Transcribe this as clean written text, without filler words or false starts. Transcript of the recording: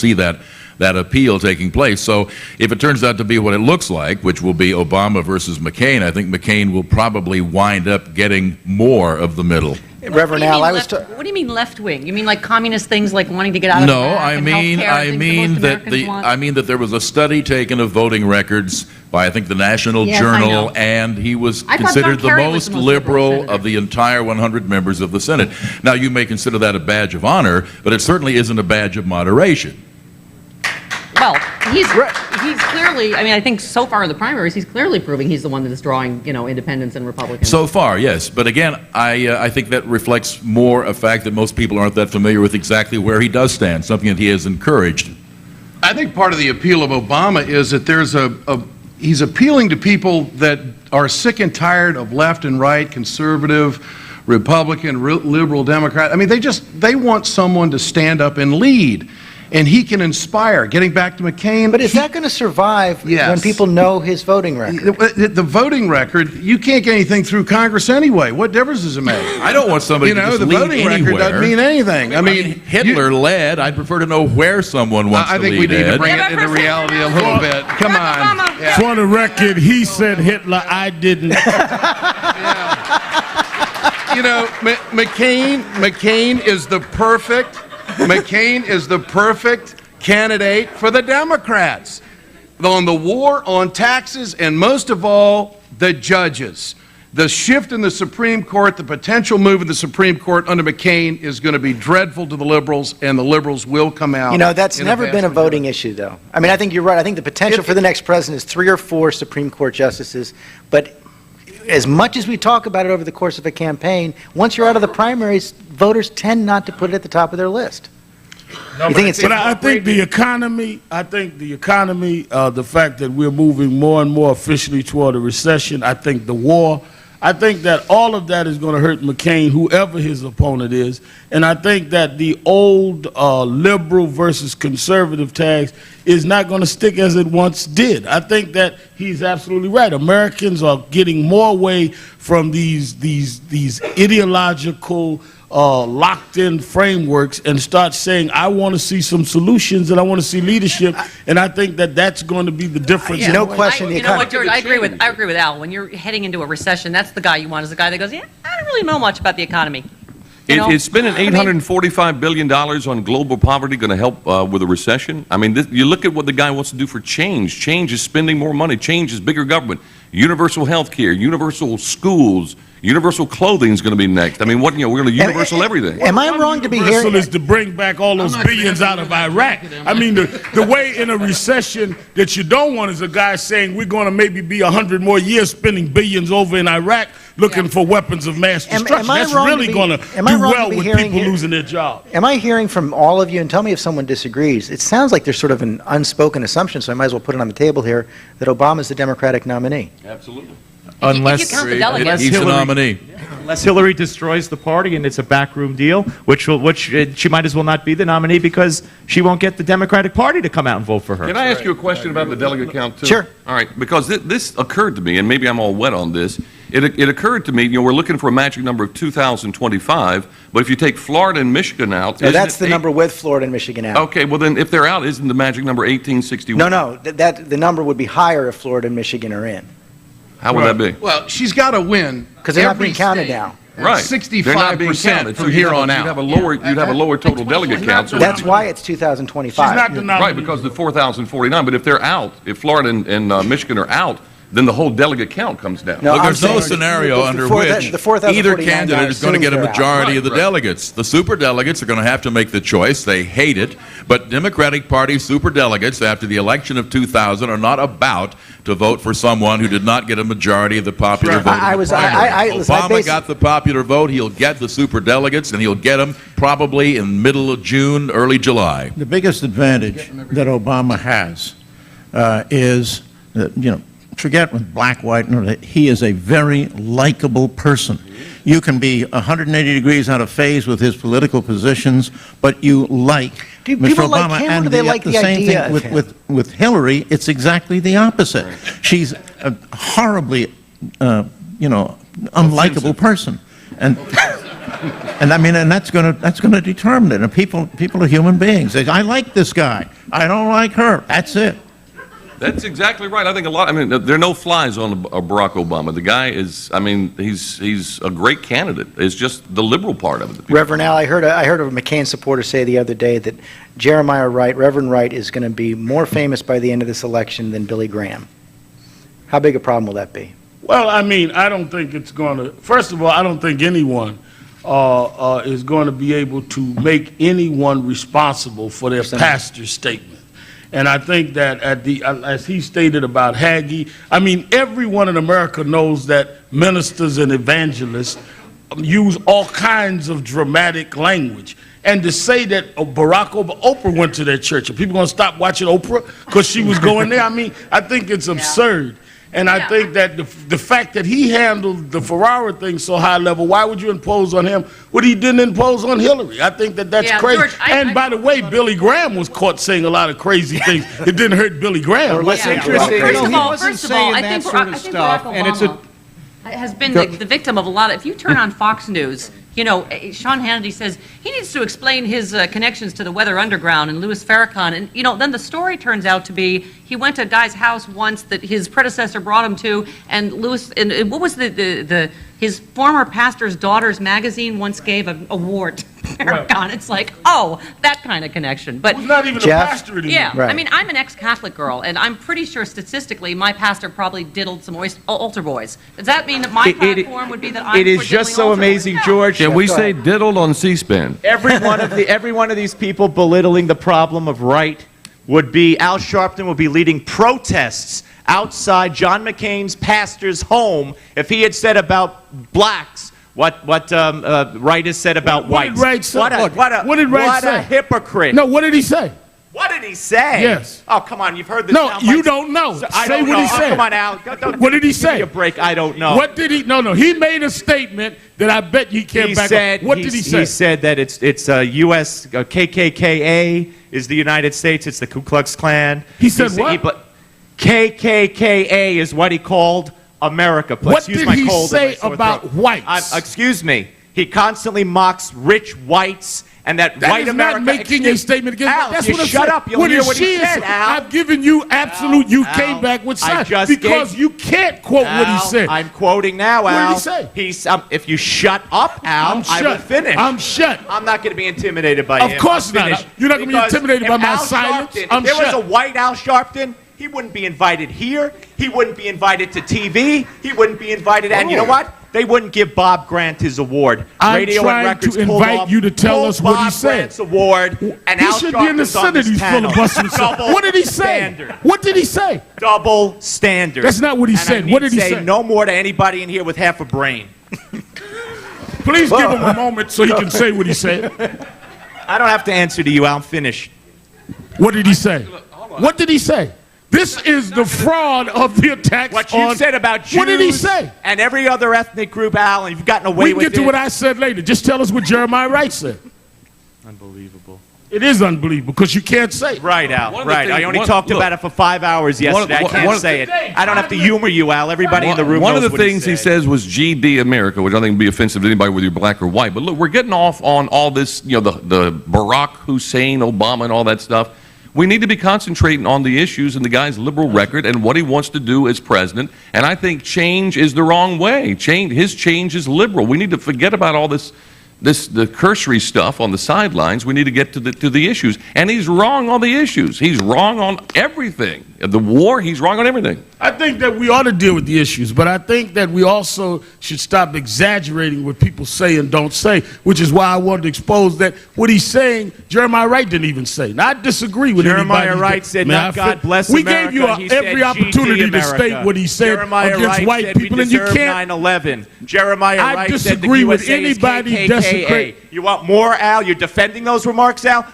see that appeal taking place. So if it turns out to be what it looks like, which will be Obama versus McCain, I think McCain will probably wind up getting more of the middle. Reverend Al, what do you mean left wing? You mean like communist things, like wanting to get out of No, I mean that there was a study taken of voting records by I think the National Journal, and he was considered the most liberal of the entire 100 members of the Senate. Now you may consider that a badge of honor, but it certainly isn't a badge of moderation. Well, he's clearly, I mean, I think so far in the primaries, he's clearly proving he's the one that is drawing, independents and Republicans. So far, yes. But again, I think that reflects more a fact that most people aren't that familiar with exactly where he does stand, something that he has encouraged. I think part of the appeal of Obama is that there's he's appealing to people that are sick and tired of left and right, conservative, Republican, liberal, Democrat. I mean, they want someone to stand up and lead. And he can inspire. Getting back to McCain. But is that going to survive when people know his voting record? The voting record, you can't get anything through Congress anyway. What difference does it make? I don't want somebody to just the lead voting anywhere. record doesn't mean anything. I mean, Hitler led. I'd prefer to know where someone wants to lead. I think we need to bring it into reality a little bit. Come on. Yeah. For the record, he said Hitler. I didn't. McCain is the perfect. McCain is the perfect candidate for the Democrats on the war on taxes, and most of all, the judges. The shift in the Supreme Court, the potential move in the Supreme Court under McCain is going to be dreadful to the liberals, and the liberals will come out. That's never been a voting issue, though. I mean, I think you're right. I think the potential for the next president is 3 or 4 Supreme Court justices, but as much as we talk about it over the course of a campaign, once you're out of the primaries, voters tend not to put it at the top of their list. I think the economy, the fact that we're moving more and more officially toward a recession, I think the war, I think that all of that is going to hurt McCain, whoever his opponent is. And I think that the old liberal versus conservative tags is not going to stick as it once did. I think that he's absolutely right. Americans are getting more away from these ideological locked-in frameworks and start saying, I want to see some solutions and I want to see leadership, and I think that that's going to be the difference. No question. You know what, George? I agree with Al. When you're heading into a recession, that's the guy you want, is the guy that goes, I don't really know much about the economy. Is spending $845 billion on global poverty going to help with a recession? I mean, you look at what the guy wants to do for change. Change is spending more money. Change is bigger government. Universal health care, universal schools, universal clothing is going to be next. I mean, we're going to universal everything. Am I wrong to be hearing? Universal is to bring back all those billions out of Iraq. I mean, the way in a recession that you don't want is a guy saying we're going to maybe be 100 more years spending billions over in Iraq looking for weapons of mass destruction. That's really going to do well with people losing their job. Am I hearing from all of you, and tell me if someone disagrees, it sounds like there's sort of an unspoken assumption, so I might as well put it on the table here, that Obama's the Democratic nominee. Absolutely. Unless he's the nominee. Unless Hillary destroys the party and it's a backroom deal, which she might as well not be the nominee because she won't get the Democratic Party to come out and vote for her. Can I ask you a question about the delegate count, too? Sure. All right, because this occurred to me, and maybe I'm all wet on this. It occurred to me, we're looking for a magic number of 2,025, but if you take Florida and Michigan out... No, that's the number with Florida and Michigan out. Okay, well then, if they're out, isn't the magic number 1861? No, the number would be higher if Florida and Michigan are in. How would that be? Well, she's got to win. Because they're not being counted now. Right. 65% from here on out. You'd have a lower total delegate count. So that's why it's 2025. Right, because the 4,049. But if they're out, if Florida and Michigan are out, then the whole delegate count comes down. No, there's no scenario under which either candidate is going to get a majority of the delegates. The superdelegates are going to have to make the choice. They hate it. But Democratic Party superdelegates, after the election of 2000, are not about to vote for someone who did not get a majority of the popular vote. Obama got the popular vote. He'll get the superdelegates, and he'll get them probably in middle of June, early July. The biggest advantage that Obama has is that, forget with black, white, he is a very likable person. You can be 180 degrees out of phase with his political positions, but you like Mr. Obama. Like him, and or do they like the same idea thing with Hillary, it's exactly the opposite. She's a horribly, unlikable person. And I mean, and that's going to determine it. And people are human beings. I like this guy. I don't like her. That's it. That's exactly right. I think I mean, there are no flies on Barack Obama. The guy is, I mean, he's a great candidate. It's just the liberal part of it. Reverend Al, I heard a McCain supporter say the other day that Jeremiah Wright, Reverend Wright, is going to be more famous by the end of this election than Billy Graham. How big a problem will that be? Well, I mean, I don't think it's going to, first of all, I don't think anyone is going to be able to make anyone responsible for their pastor's statement. And I think that as he stated about Hagee, I mean, everyone in America knows that ministers and evangelists use all kinds of dramatic language. And to say that Oprah went to their church, are people going to stop watching Oprah because she was going there? I mean, I think it's absurd. And I think that the fact that he handled the Ferrara thing so high level, why would you impose on him what he didn't impose on Hillary? I think that that's crazy. George, and by the way, Billy Graham was caught saying a lot of crazy things. It didn't hurt Billy Graham. First of all, I think Barack Obama has been the victim of a lot of, if you turn on Fox News, you know, Sean Hannity says he needs to explain his connections to the Weather Underground and Louis Farrakhan. And, you know, then the story turns out to be he went to a guy's house once that his predecessor brought him to, and Louis, and what was his former pastor's daughter's magazine once gave an award to Farrakhan. It's like, oh, that kind of connection. But Who's not even a pastor anymore. yeah, Right. I mean, I'm an ex-Catholic girl, and I'm pretty sure statistically my pastor probably diddled some altar boys. Does that mean that my platform would be that I'm It is for just diddling so altar boys? amazing, No. George. Can we say diddled on C-SPAN? Every one of these people belittling the problem of right would be, Al Sharpton would be leading protests outside John McCain's pastor's home if he had said about blacks what Wright has said about whites. What did Wright say? What a hypocrite. No, what did he say? What did he say? Yes. Oh, come on, you've heard this. No, you don't know. I Say don't what know. he said. Come on, Al. What did he say? Give me a break. I don't know. What did he? No. He made a statement that I bet you can't back up. What did he say? He said that it's U.S. KKKA is the United States. It's the Ku Klux Klan. He said what? KKKA is what he called America. What did he say about whites? Excuse me. He constantly mocks rich whites and that white is America. not making a statement against Al, that's you what I'm shut saying. up. You'll hear what he said, Al. I've given you absolute. You Al, came back with I science just because gave- you can't quote what he said. I'm quoting now, Al. What did he say? If you shut up, Al, I will finish. I'm shut. I'm not going to be intimidated by him. Of course I'm not. finished. You're not gonna be Because intimidated by if my Al silence. Sharpton, I'm if there was shut. a white Al Sharpton, he wouldn't be invited here. He wouldn't be invited to TV. He wouldn't be invited. And you know what? They wouldn't give Bob Grant his award. I'm Radio and trying Records to pulled invite off- you to tell pulled us what he Bob said. Grant's award, and He Al should be in the Sharpton's on Senate. this He's full panel. of busting stuff. Double What did he say? standard. What did he say? Double standard. That's not what he And I said. need What did he say say? no more to anybody in here with half a brain. Please give him a moment so he can say what he said. I don't have to answer to you. I'm finished. What did he say? What did he say? This is the fraud of the attacks What you said about Jews What did he say? and every other ethnic group, Al, and you've gotten away We can with get to it. what I said later. Just tell us what Jeremiah Wright said. Unbelievable. It is unbelievable because you can't say it. Right, Al. One of the Right. I things- only one- talked look. about it for 5 hours yesterday. I can't say it. I don't have to humor you, Al. Everybody in the room One of knows the what things he said. says was GD America, which I think would be offensive to anybody whether you're black or white. But look, we're getting off on all this, you know, the Barack Hussein, Obama, and all that stuff. We need to be concentrating on the issues and the guy's liberal record and what he wants to do as president. And I think change is the wrong way. His change is liberal. We need to forget about all the cursory stuff on the sidelines. We need to get to the issues. And he's wrong on the issues. He's wrong on everything. The war, he's wrong on everything. I think that we ought to deal with the issues, but I think that we also should stop exaggerating what people say and don't say, which is why I wanted to expose that what he's saying, Jeremiah Wright didn't even say. Now, I disagree with Jeremiah anybody. Wright said, May not I God fin- bless We America. gave you He said, every opportunity GD to state America. what he said Jeremiah against Wright white said people, we and you deserve can't. 9/11. Jeremiah I Wright said the disagree with USA is anybody KKKA. desecrate- You want more, Al? You're defending those remarks, Al?